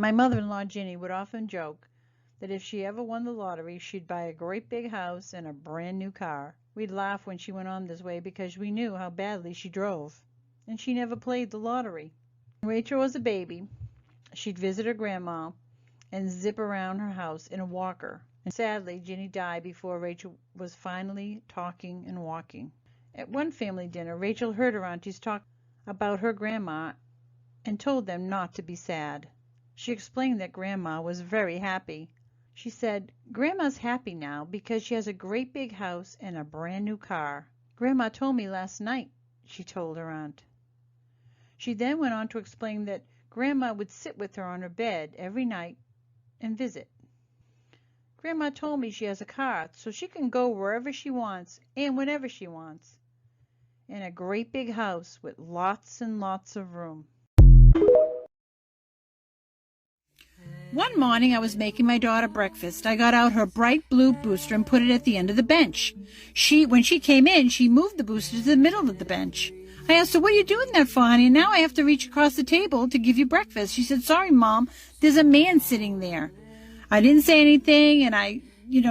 My mother-in-law, Ginny, would often joke that if she ever won the lottery, she'd buy a great big house and a brand new car. We'd laugh when she went on this way because we knew how badly she drove. And she never played the lottery. When Rachel was a baby, she'd visit her grandma and zip around her house in a walker. And sadly, Ginny died before Rachel was finally talking and walking. At one family dinner, Rachel heard her aunties talk about her grandma and told them not to be sad. She explained that Grandma was very happy. She said, "Grandma's happy now because she has a great big house and a brand new car. Grandma told me last night," she told her aunt. She then went on to explain that Grandma would sit with her on her bed every night and visit. "Grandma told me she has a car so she can go wherever she wants and whenever she wants, and a great big house with lots and lots of room." One morning I was making my daughter breakfast. I got out her bright blue booster and put it at the end of the bench. When she came in, she moved the booster to the middle of the bench. I asked her, "What are you doing that for, honey? Now I have to reach across the table to give you breakfast." She said, "Sorry, Mom, there's a man sitting there." I didn't say anything, and I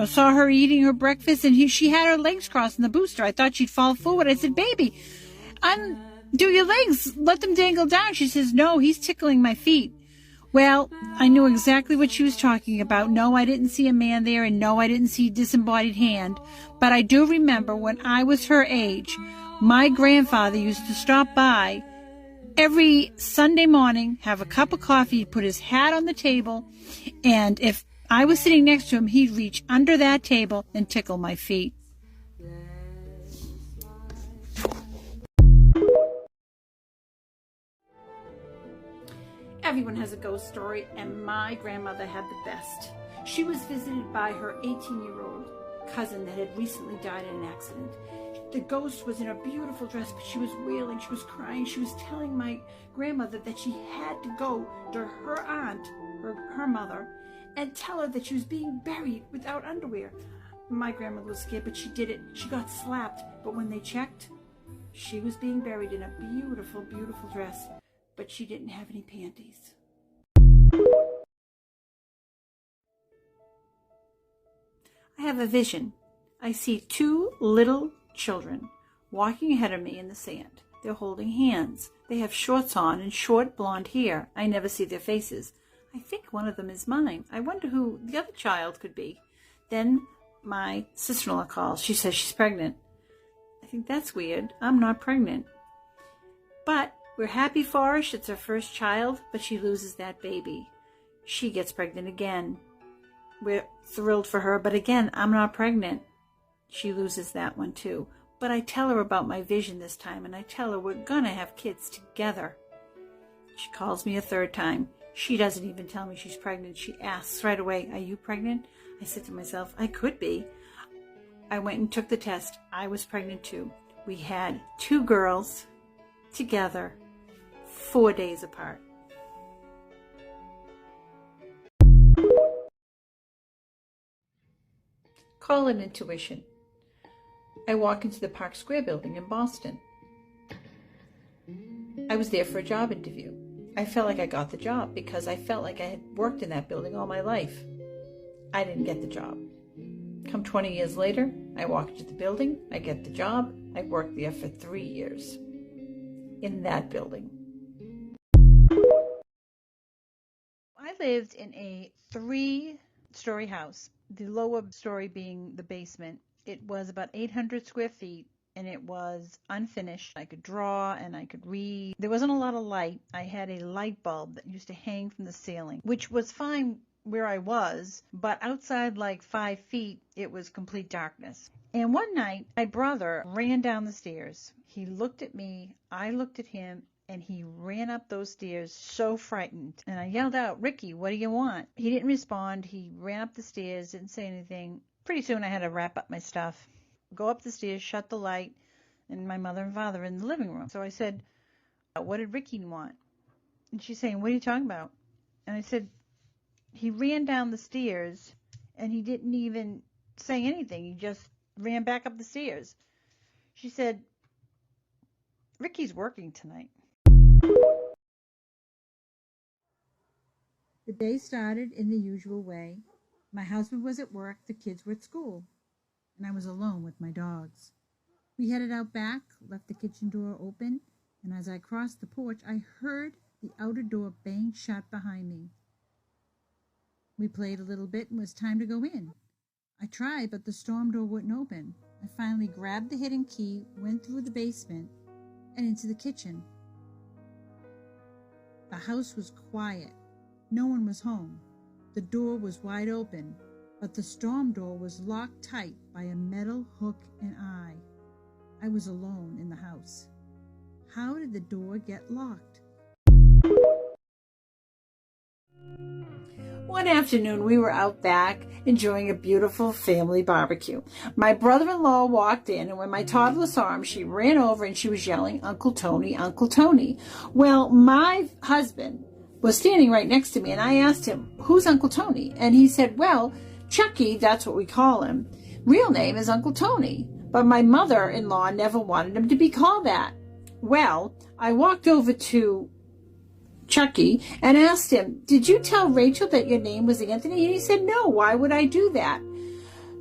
saw her eating her breakfast, and she had her legs crossed in the booster. I thought she'd fall forward. I said, "Baby, undo your legs. Let them dangle down." She says, "No, he's tickling my feet." Well, I knew exactly what she was talking about. No, I didn't see a man there, and no, I didn't see a disembodied hand. But I do remember when I was her age, my grandfather used to stop by every Sunday morning, have a cup of coffee, put his hat on the table, and if I was sitting next to him, he'd reach under that table and tickle my feet. Everyone has a ghost story, and my grandmother had the best. She was visited by her 18-year-old cousin that had recently died in an accident. The ghost was in a beautiful dress, but she was wailing, she was crying. She was telling my grandmother that she had to go to her aunt, her mother, and tell her that she was being buried without underwear. My grandmother was scared, but she did it. She got slapped, but when they checked, she was being buried in a beautiful, beautiful dress, but she didn't have any panties. I have a vision. I see two little children walking ahead of me in the sand. They're holding hands. They have shorts on and short blonde hair. I never see their faces. I think one of them is mine. I wonder who the other child could be. Then my sister-in-law calls. She says she's pregnant. I think that's weird. I'm not pregnant. But we're happy for her. It's her first child, but she loses that baby. She gets pregnant again. We're thrilled for her, but again, I'm not pregnant. She loses that one too. But I tell her about my vision this time, and I tell her we're gonna have kids together. She calls me a third time. She doesn't even tell me she's pregnant. She asks right away, "Are you pregnant?" I said to myself, I could be. I went and took the test. I was pregnant too. We had two girls together, 4 days apart. Call it intuition. I walk into the Park Square building in Boston. I was there for a job interview. I felt like I got the job because I felt like I had worked in that building all my life. I didn't get the job. Come 20 years later, I walk into the building, I get the job. I worked there for 3 years in that building. I lived in a 3-story house, the lower story being the basement. It was about 800 square feet, and it was unfinished. I could draw and I could read. There wasn't a lot of light. I had a light bulb that used to hang from the ceiling, which was fine where I was, but outside like 5 feet, it was complete darkness. And one night, my brother ran down the stairs. He looked at me, I looked at him, and he ran up those stairs so frightened. And I yelled out, "Ricky, what do you want?" He didn't respond. He ran up the stairs, didn't say anything. Pretty soon I had to wrap up my stuff, go up the stairs, shut the light, and my mother and father in the living room. So I said, "What did Ricky want?" And she's saying, "What are you talking about?" And I said, "He ran down the stairs and he didn't even say anything. He just ran back up the stairs." She said, "Ricky's working tonight." The day started in the usual way. My husband was at work, the kids were at school, and I was alone with my dogs. We headed out back, left the kitchen door open, and as I crossed the porch, I heard the outer door bang shut behind me. We played a little bit and it was time to go in. I tried, but the storm door wouldn't open. I finally grabbed the hidden key, went through the basement, and into the kitchen. The house was quiet. No one was home. The door was wide open, but the storm door was locked tight by a metal hook and eye. I was alone in the house. How did the door get locked? One afternoon, we were out back enjoying a beautiful family barbecue. My brother-in-law walked in, and when my toddler saw him, she ran over and she was yelling, "Uncle Tony, Uncle Tony." Well, my husband was standing right next to me, and I asked him, "Who's Uncle Tony?" And he said, "Well, Chucky, that's what we call him. Real name is Uncle Tony, but my mother-in-law never wanted him to be called that." Well, I walked over to Chucky and asked him, "Did you tell Rachel that your name was Anthony?" And he said, "No, why would I do that?"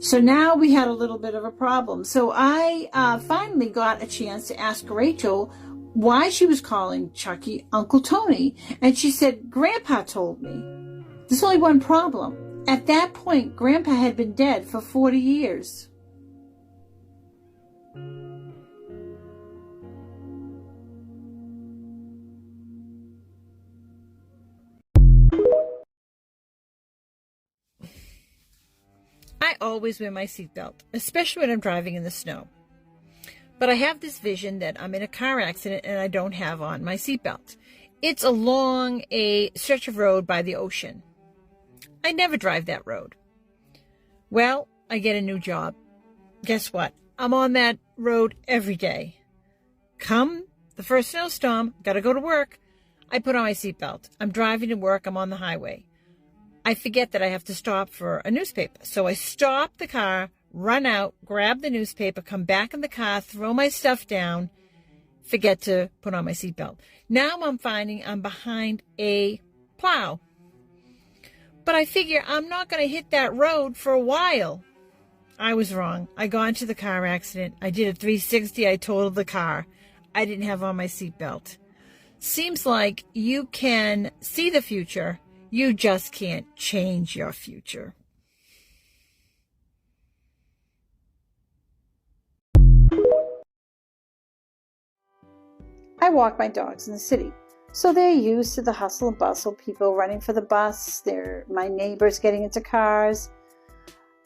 So now we had a little bit of a problem. So I finally got a chance to ask Rachel why she was calling Chucky Uncle Tony. And she said, "Grandpa told me." There's only one problem. At that point, Grandpa had been dead for 40 years. I always wear my seatbelt, especially when I'm driving in the snow. But I have this vision that I'm in a car accident and I don't have on my seatbelt. It's along a stretch of road by the ocean. I never drive that road. Well, I get a new job. Guess what? I'm on that road every day. Come the first snowstorm, gotta go to work. I put on my seatbelt. I'm driving to work. I'm on the highway. I forget that I have to stop for a newspaper. So I stop the car, run out, grab the newspaper, come back in the car, throw my stuff down, forget to put on my seatbelt. Now I'm finding I'm behind a plow. But I figure I'm not going to hit that road for a while. I was wrong. I got into the car accident. I did a 360. I totaled the car. I didn't have on my seatbelt. Seems like you can see the future. You just can't change your future. I walk my dogs in the city, so they're used to the hustle and bustle, people running for the bus, my neighbors getting into cars,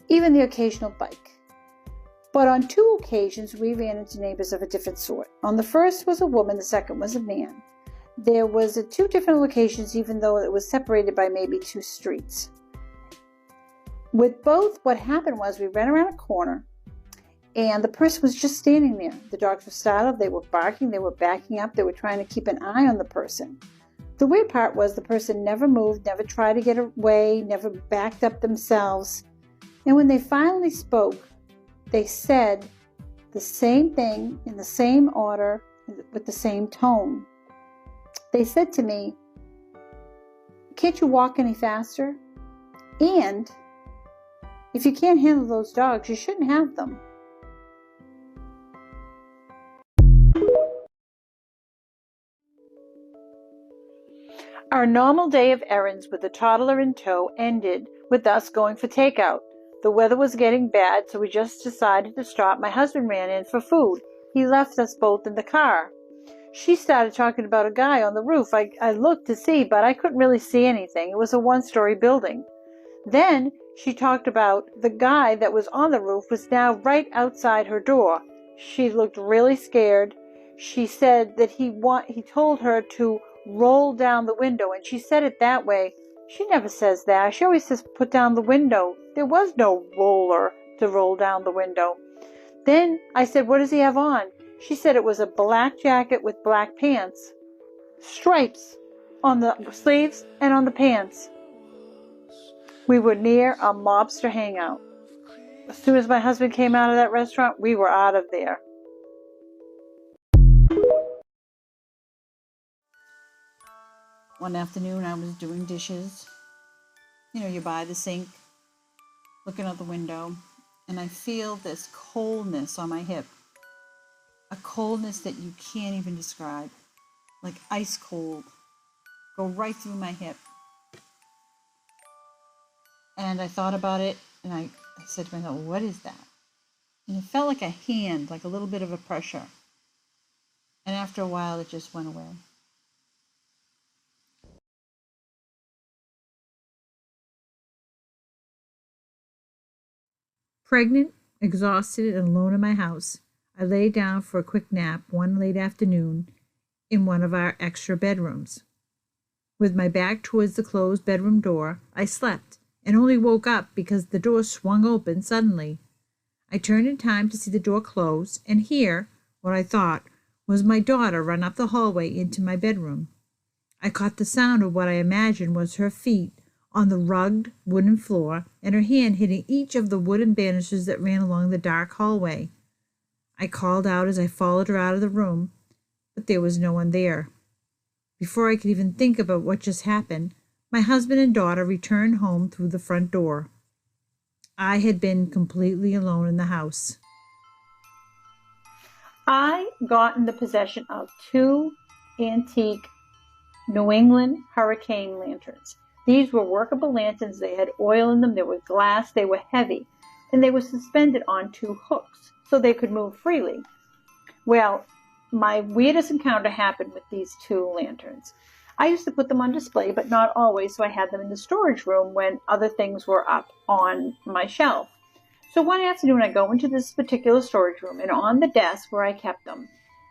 even the occasional bike. But on 2 occasions, we ran into neighbors of a different sort. On the first was a woman, the second was a man. There was at 2 different locations, even though it was separated by maybe 2 streets. With both, what happened was we ran around a corner, and the person was just standing there. The dogs were startled, they were barking, they were backing up, they were trying to keep an eye on the person. The weird part was the person never moved, never tried to get away, never backed up themselves. And when they finally spoke, they said the same thing in the same order with the same tone. They said to me, "Can't you walk any faster? And if you can't handle those dogs, you shouldn't have them." Our normal day of errands with the toddler in tow ended with us going for takeout. The weather was getting bad, so we just decided to stop. My husband ran in for food. He left us both in the car. She started talking about a guy on the roof. I looked to see, but I couldn't really see anything. It was a 1-story building. Then she talked about the guy that was on the roof was now right outside her door. She looked really scared. She said that he told her to roll down the window, and she said it that way. She never says that. She always says put down the window. There was no roller to roll down the window. Then I said, "What does he have on?" She said it was a black jacket with black pants. Stripes on the sleeves and on the pants. We were near a mobster hangout. As soon as my husband came out of that restaurant, we were out of there. One afternoon, I was doing dishes, You're by the sink, looking out the window, and I feel this coldness on my hip, a coldness that you can't even describe, like ice cold, go right through my hip. And I thought about it, and I said to myself, what is that? And it felt like a hand, like a little bit of a pressure. And after a while, it just went away. Pregnant, exhausted, and alone in my house, I lay down for a quick nap one late afternoon in one of our extra bedrooms. With my back towards the closed bedroom door, I slept and only woke up because the door swung open suddenly. I turned in time to see the door close and hear what I thought was my daughter run up the hallway into my bedroom. I caught the sound of what I imagined was her feet on the rugged wooden floor and her hand hitting each of the wooden banisters that ran along the dark hallway. I called out as I followed her out of the room, but there was no one there. Before I could even think about what just happened, my husband and daughter returned home through the front door. I had been completely alone in the house. I got in the possession of two antique New England hurricane lanterns. These were workable lanterns. They had oil in them, they were glass, they were heavy, and they were suspended on two hooks so they could move freely. Well, my weirdest encounter happened with these two lanterns. I used to put them on display, but not always, so I had them in the storage room when other things were up on my shelf. So one afternoon I go into this particular storage room, and on the desk where I kept them,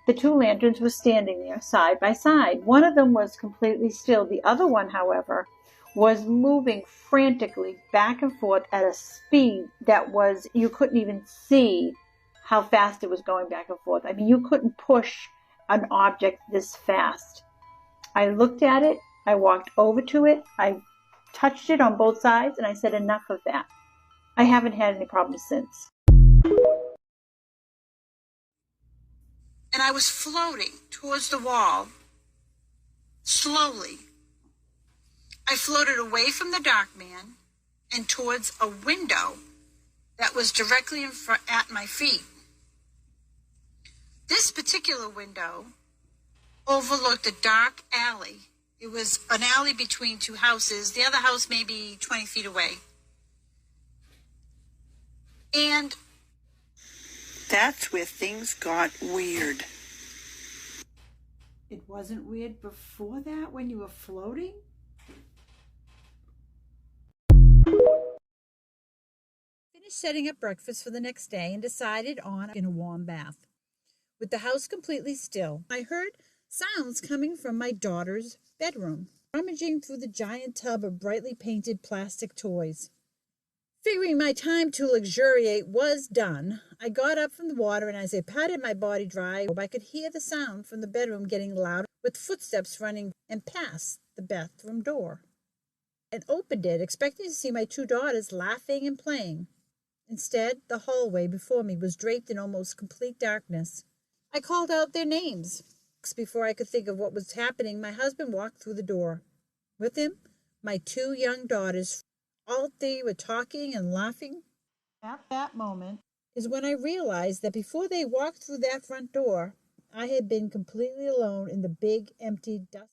the two lanterns were standing there side by side. One of them was completely still. The other one, however, was moving frantically back and forth at a speed that was, you couldn't even see how fast it was going back and forth. I mean, you couldn't push an object this fast. I looked at it, I walked over to it, I touched it on both sides, and I said, enough of that. I haven't had any problems since. And I was floating towards the wall, slowly. I floated away from the dark man and towards a window that was directly in front at my feet. This particular window overlooked a dark alley. It was an alley between two houses, the other house maybe 20 feet away. And that's where things got weird. It wasn't weird before that when you were floating? Finished setting up breakfast for the next day and decided on a warm bath. With the house completely still, I heard sounds coming from my daughter's bedroom, rummaging through the giant tub of brightly painted plastic toys. Figuring my time to luxuriate was done, I got up from the water, and as I patted my body dry, I could hear the sound from the bedroom getting louder, with footsteps running and past the bathroom door. And opened it, expecting to see my two daughters laughing and playing. Instead, the hallway before me was draped in almost complete darkness. I called out their names. Before I could think of what was happening, my husband walked through the door. With him, my two young daughters. All three were talking and laughing. At that moment is when I realized that before they walked through that front door, I had been completely alone in the big, empty, dusty